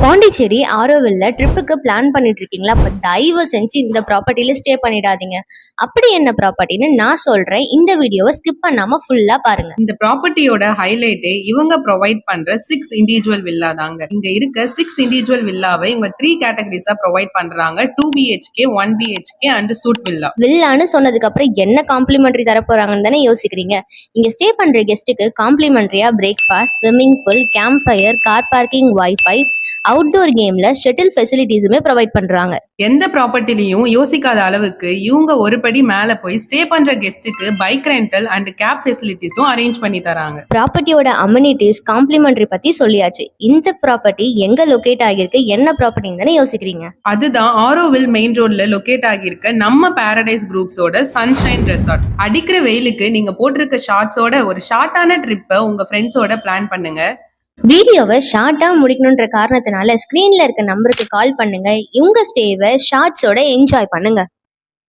பாண்டிச்சேரி ஆரோவில்ல ட்ரிப்புக்கு பிளான் பண்ணிட்டு இருக்கீங்களா? அப்ப தயவு செஞ்சு இந்த ப்ராப்பர்ட்டில ஸ்டே பண்ணிடாதீங்க. அப்படி என்ன ப்ராப்பர்ட்டின்னு நான் சொல்றேன். இந்த வீடியோவை ஸ்கிப் பண்ணாம ஃபுல்லா பாருங்க. இந்த ப்ராப்பர்ட்டியோட ஹைலைட்டே இவங்க ப்ரொவைட் பண்ற 6 இண்டிவிஜுவல் வில்லா தாங்க. இங்க இருக்க 6 இண்டிவிஜுவல் வில்லாவை இவங்க 3 கேட்டகரிஸா ப்ரொவைட் பண்றாங்க. 2 BHK, 1 BHK and suite villa. வில்லான்னு சொன்னதுக்கு அப்புறம் என்ன காம்ப்ளிமெண்டரி தர போறாங்கன்னு தானே யோசிக்கிறீங்க. இங்க ஸ்டே பண்ற கெஸ்ட்டுக்கு காம்ப்ளிமெண்டரியா breakfast, swimming pool, camp fire, car parking, wifi, outdoor கேம்ல ஷட்டில் ஃபெசிலிட்டிஸுமே ப்ரொவைட் பண்றாங்க. எந்த ப்ராப்பர்ட்டிலையும் யோசிக்காத அளவுக்கு இவங்க ஒரு படி மேல போய் ஸ்டே பண்ற கெஸ்ட்டுக்கு பைக் ரெண்டல் அண்ட் கேப் ஃபெசிலிட்டிஸும் அரேஞ்ச் பண்ணி தராங்க. ப்ராப்பர்ட்டியோட அம்யூனிட்டிஸ் காம்ப்ளிமெண்டரி பத்தி சொல்லியாச்சு. இந்த ப்ராப்பர்ட்டி எங்க லொகேட் ஆகியிருக்கு, என்ன ப்ராப்பர்ட்டின்னு தானே யோசிக்கிறீங்க. அதுதான் ஆரோவில் மெயின் ரோட்ல லொகேட் ஆகியிருக்க நம்ம பாரடைஸ் குரூப்ஸோட சன்ஷைன் ரெசார்ட். அடிக்கிற வெயிலுக்கு நீங்க போட்டிருக்க ஷார்ட்ஸோட ஒரு ஷார்ட்டான ட்ரிப்பை உங்க ஃப்ரெண்ட்ஸோட பிளான் பண்ணுங்க. வீடியோவை ஷார்ட்டா முடிக்கணுன்ற காரணத்தினால ஸ்கிரீன்ல இருக்க நம்பருக்கு கால் பண்ணுங்க. உங்க ஸ்டேவை ஷார்ட்ஸோட என்ஜாய் பண்ணுங்க.